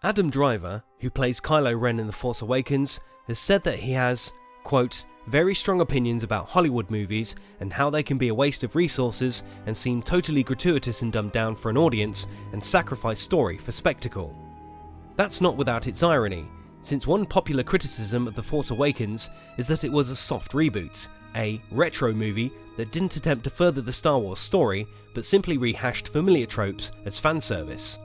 Adam Driver, who plays Kylo Ren in The Force Awakens, has said that he has, quote, very strong opinions about Hollywood movies and how they can be a waste of resources and seem totally gratuitous and dumbed down for an audience and sacrifice story for spectacle. That's not without its irony, since one popular criticism of The Force Awakens is that it was a soft reboot, a retro movie that didn't attempt to further the Star Wars story but simply rehashed familiar tropes as fan service.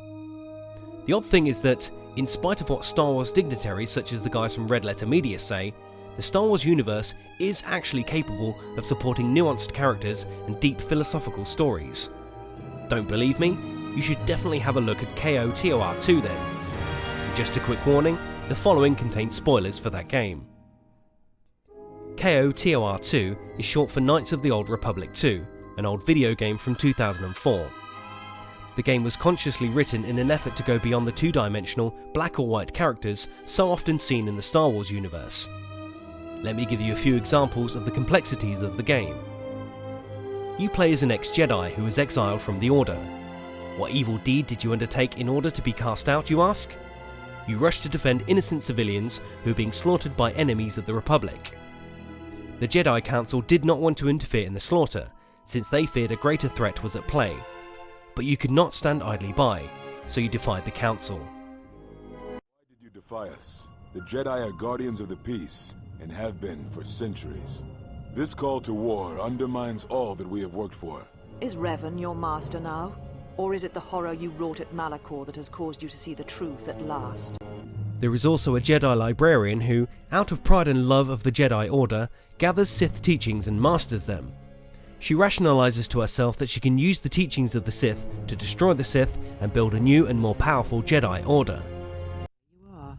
The odd thing is that, in spite of what Star Wars dignitaries such as the guys from Red Letter Media say, the Star Wars universe is actually capable of supporting nuanced characters and deep philosophical stories. Don't believe me? You should definitely have a look at KOTOR 2 then. And just a quick warning, the following contains spoilers for that game. KOTOR 2 is short for Knights of the Old Republic 2, an old video game from 2004. The game was consciously written in an effort to go beyond the two-dimensional, black or white characters so often seen in the Star Wars universe. Let me give you a few examples of the complexities of the game. You play as an ex-Jedi who was exiled from the Order. What evil deed did you undertake in order to be cast out, you ask? You rush to defend innocent civilians who are being slaughtered by enemies of the Republic. The Jedi Council did not want to interfere in the slaughter, since they feared a greater threat was at play. But you could not stand idly by, so you defied the Council. Why did you defy us? The Jedi are guardians of the peace, and have been for centuries. This call to war undermines all that we have worked for. Is Revan your master now? Or is it the horror you wrought at Malachor that has caused you to see the truth at last? There is also a Jedi librarian who, out of pride and love of the Jedi Order, gathers Sith teachings and masters them. She rationalizes to herself that she can use the teachings of the Sith to destroy the Sith and build a new and more powerful Jedi Order. You are.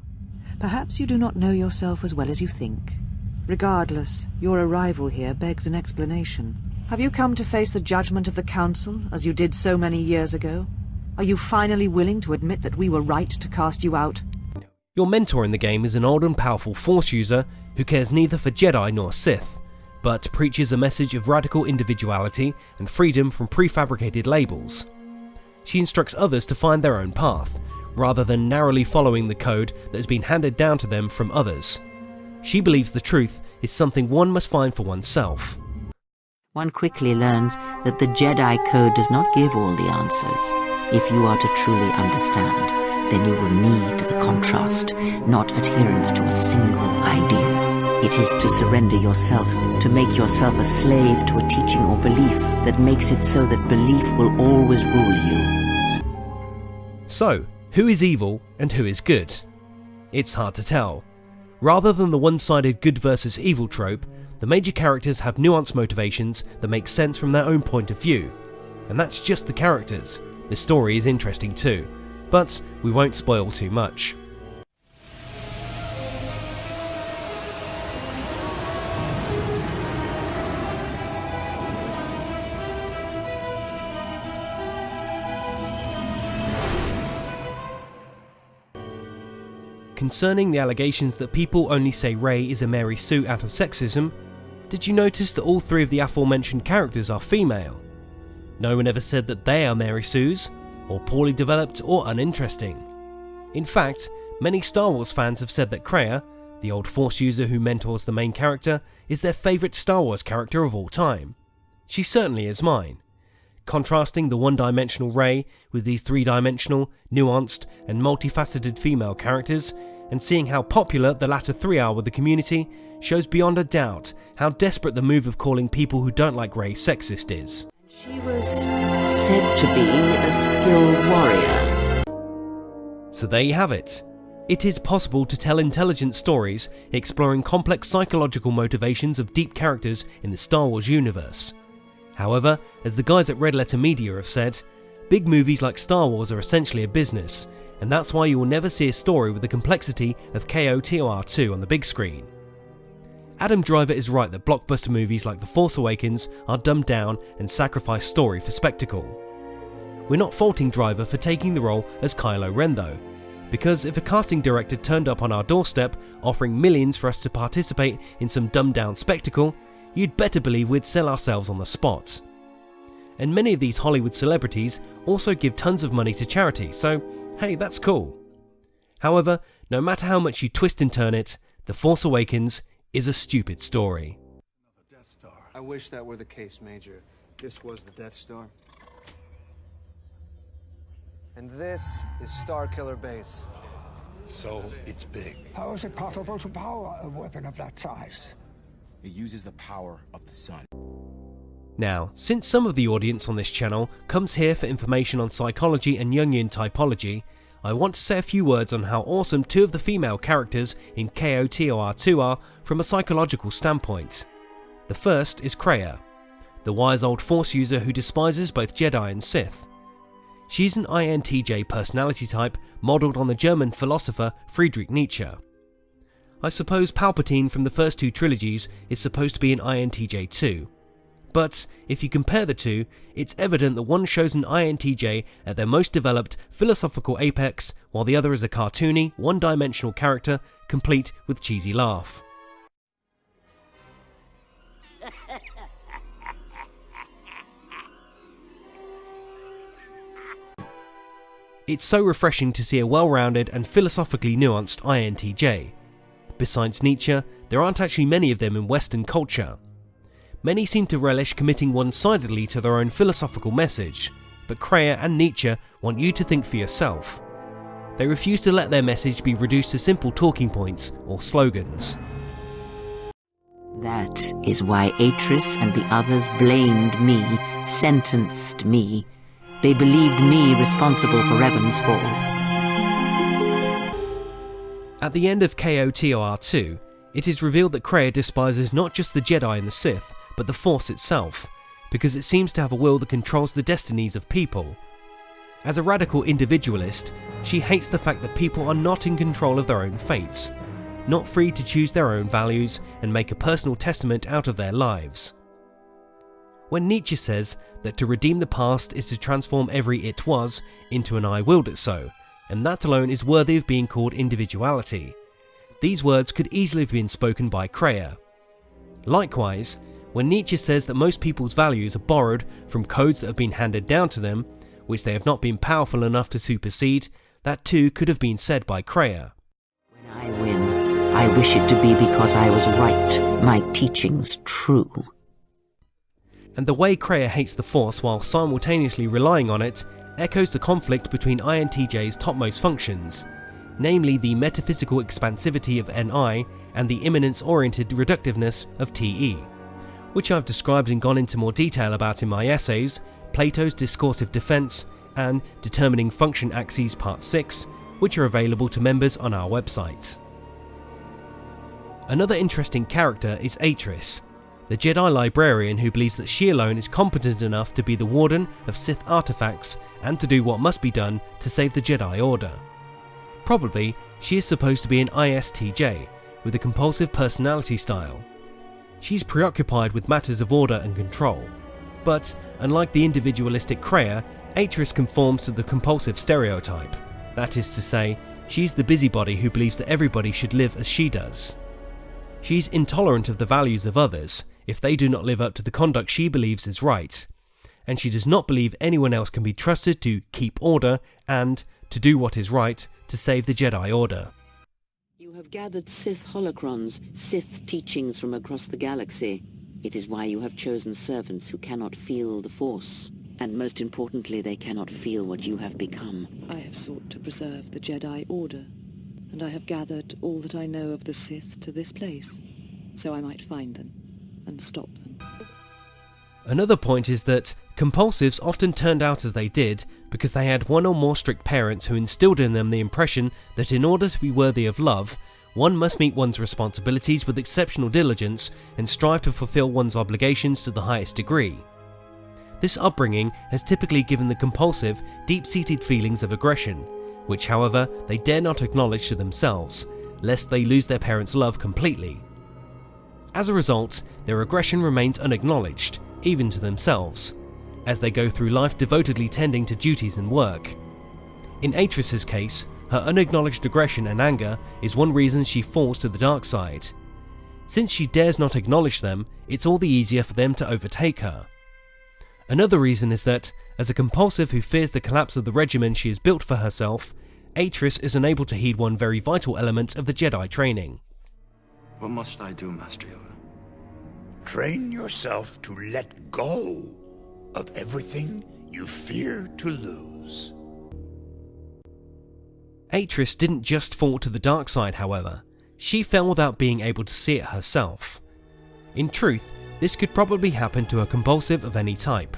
Perhaps you do not know yourself as well as you think. Regardless, your arrival here begs an explanation. Have you come to face the judgment of the Council, as you did so many years ago? Are you finally willing to admit that we were right to cast you out? Your mentor in the game is an old and powerful Force user who cares neither for Jedi nor Sith, but preaches a message of radical individuality and freedom from prefabricated labels. She instructs others to find their own path, rather than narrowly following the code that has been handed down to them from others. She believes the truth is something one must find for oneself. One quickly learns that the Jedi Code does not give all the answers. If you are to truly understand, then you will need the contrast, not adherence to a single idea. It is to surrender yourself, to make yourself a slave to a teaching or belief that makes it so that belief will always rule you. So, who is evil and who is good? It's hard to tell. Rather than the one-sided good versus evil trope, the major characters have nuanced motivations that make sense from their own point of view. And that's just the characters. The story is interesting too, but we won't spoil too much. Concerning the allegations that people only say Rey is a Mary Sue out of sexism, did you notice that all three of the aforementioned characters are female? No one ever said that they are Mary Sues, or poorly developed or uninteresting. In fact, many Star Wars fans have said that Kreia, the old Force user who mentors the main character, is their favourite Star Wars character of all time. She certainly is mine. Contrasting the one-dimensional Rey with these three-dimensional, nuanced and multifaceted female characters, and seeing how popular the latter three are with the community, shows beyond a doubt how desperate the move of calling people who don't like Rey sexist is. She was said to be a skilled warrior. So there you have it. It is possible to tell intelligent stories exploring complex psychological motivations of deep characters in the Star Wars universe. However, as the guys at Red Letter Media have said, big movies like Star Wars are essentially a business, and that's why you will never see a story with the complexity of KOTOR 2 on the big screen. Adam Driver is right that blockbuster movies like The Force Awakens are dumbed down and sacrifice story for spectacle. We're not faulting Driver for taking the role as Kylo Ren though, because if a casting director turned up on our doorstep offering millions for us to participate in some dumbed down spectacle, you'd better believe we'd sell ourselves on the spot. And many of these Hollywood celebrities also give tons of money to charity, so hey, that's cool. However, no matter how much you twist and turn it, The Force Awakens is a stupid story. Death Star. I wish that were the case, Major. This was the Death Star. And this is Starkiller Base. So, it's big. How is it possible to power a weapon of that size? It uses the power of the sun. Now, since some of the audience on this channel comes here for information on psychology and Jungian typology, I want to say a few words on how awesome two of the female characters in KOTOR 2 are from a psychological standpoint. The first is Kreia, the wise old Force user who despises both Jedi and Sith. She's an INTJ personality type modelled on the German philosopher Friedrich Nietzsche. I suppose Palpatine from the first two trilogies is supposed to be an INTJ too. But if you compare the two, it's evident that one shows an INTJ at their most developed philosophical apex, while the other is a cartoony, one-dimensional character, complete with cheesy laugh. It's so refreshing to see a well-rounded and philosophically nuanced INTJ. Besides Nietzsche, there aren't actually many of them in Western culture. Many seem to relish committing one-sidedly to their own philosophical message, but Kreia and Nietzsche want you to think for yourself. They refuse to let their message be reduced to simple talking points or slogans. That is why Atreus and the others blamed me, sentenced me. They believed me responsible for Revan's fall. At the end of KOTOR 2, it is revealed that Kreia despises not just the Jedi and the Sith, but the Force itself, because it seems to have a will that controls the destinies of people. As a radical individualist, she hates the fact that people are not in control of their own fates, not free to choose their own values and make a personal testament out of their lives. When Nietzsche says that to redeem the past is to transform every it was into an I willed it so, and that alone is worthy of being called individuality, these words could easily have been spoken by Kreia. Likewise, when Nietzsche says that most people's values are borrowed from codes that have been handed down to them, which they have not been powerful enough to supersede, that too could have been said by Kreia. When I win, I wish it to be because I was right, my teachings true. And the way Kreia hates the Force while simultaneously relying on it echoes the conflict between INTJ's topmost functions, namely the metaphysical expansivity of NI and the immanence-oriented reductiveness of TE, which I've described and gone into more detail about in my essays, Plato's Discursive Defense and Determining Function Axes Part 6, which are available to members on our website. Another interesting character is Atreus, the Jedi librarian who believes that she alone is competent enough to be the warden of Sith artifacts and to do what must be done to save the Jedi Order. Probably, she is supposed to be an ISTJ, with a compulsive personality style. She's preoccupied with matters of order and control, but unlike the individualistic Kreia, Atreus conforms to the compulsive stereotype. That is to say, she's the busybody who believes that everybody should live as she does. She's intolerant of the values of others if they do not live up to the conduct she believes is right, and she does not believe anyone else can be trusted to keep order and to do what is right to save the Jedi Order. You have gathered Sith holocrons, Sith teachings from across the galaxy. It is why you have chosen servants who cannot feel the Force, and most importantly, they cannot feel what you have become. I have sought to preserve the Jedi Order, and I have gathered all that I know of the Sith to this place, so I might find them and stop them. Another point is that compulsives often turned out as they did because they had one or more strict parents who instilled in them the impression that in order to be worthy of love, one must meet one's responsibilities with exceptional diligence and strive to fulfill one's obligations to the highest degree. This upbringing has typically given the compulsive deep-seated feelings of aggression, which however they dare not acknowledge to themselves, lest they lose their parents' love completely. As a result, their aggression remains unacknowledged, even to themselves, as they go through life devotedly tending to duties and work. In Atreus' case, her unacknowledged aggression and anger is one reason she falls to the dark side. Since she dares not acknowledge them, it's all the easier for them to overtake her. Another reason is that, as a compulsive who fears the collapse of the regimen she has built for herself, Atreus is unable to heed one very vital element of the Jedi training. What must I do, Master Yoda? Train yourself to let go of everything you fear to lose. Atreus didn't just fall to the dark side, however. She fell without being able to see it herself. In truth, this could probably happen to a compulsive of any type.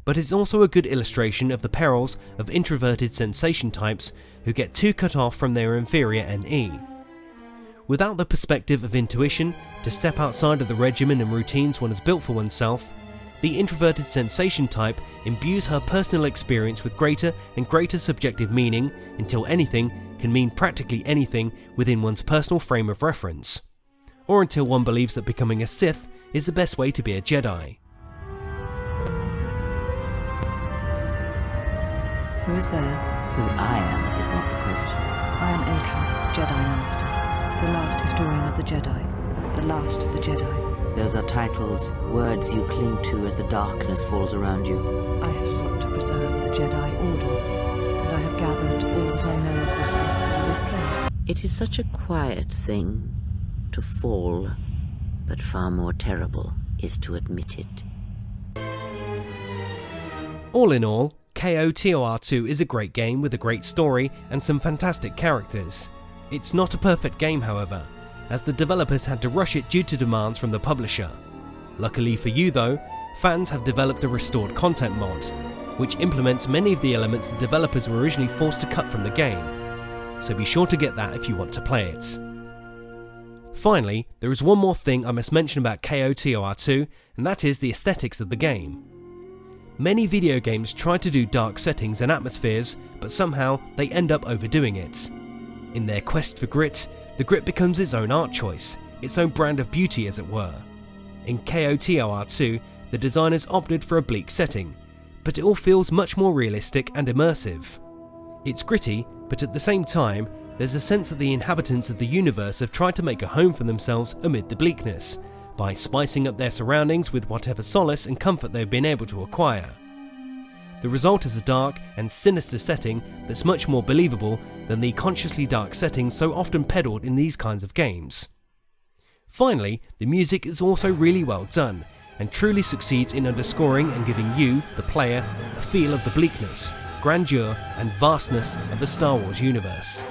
But it's also a good illustration of the perils of introverted sensation types who get too cut off from their inferior NE. Without the perspective of intuition to step outside of the regimen and routines one has built for oneself, the introverted sensation type imbues her personal experience with greater and greater subjective meaning until anything can mean practically anything within one's personal frame of reference, or until one believes that becoming a Sith is the best way to be a Jedi. Who is there? Who I am is not the question. I am Atreus, Jedi Master, the last historian of the Jedi, the last of the Jedi. Those are titles, words you cling to as the darkness falls around you. I have sought to preserve the Jedi Order, and I have gathered all that I know of the Sith to this place. It is such a quiet thing to fall, but far more terrible is to admit it. All in all, KOTOR 2 is a great game with a great story and some fantastic characters. It's not a perfect game, however, as the developers had to rush it due to demands from the publisher. Luckily for you though, fans have developed a restored content mod, which implements many of the elements the developers were originally forced to cut from the game, so be sure to get that if you want to play it. Finally, there is one more thing I must mention about KOTOR 2, and that is the aesthetics of the game. Many video games try to do dark settings and atmospheres, but somehow they end up overdoing it. In their quest for grit, the grit becomes its own art choice, its own brand of beauty as it were. In KOTOR 2, the designers opted for a bleak setting, but it all feels much more realistic and immersive. It's gritty, but at the same time, there's a sense that the inhabitants of the universe have tried to make a home for themselves amid the bleakness, by spicing up their surroundings with whatever solace and comfort they've been able to acquire. The result is a dark and sinister setting that's much more believable than the consciously dark settings so often peddled in these kinds of games. Finally, the music is also really well done, and truly succeeds in underscoring and giving you, the player, a feel of the bleakness, grandeur and vastness of the Star Wars universe.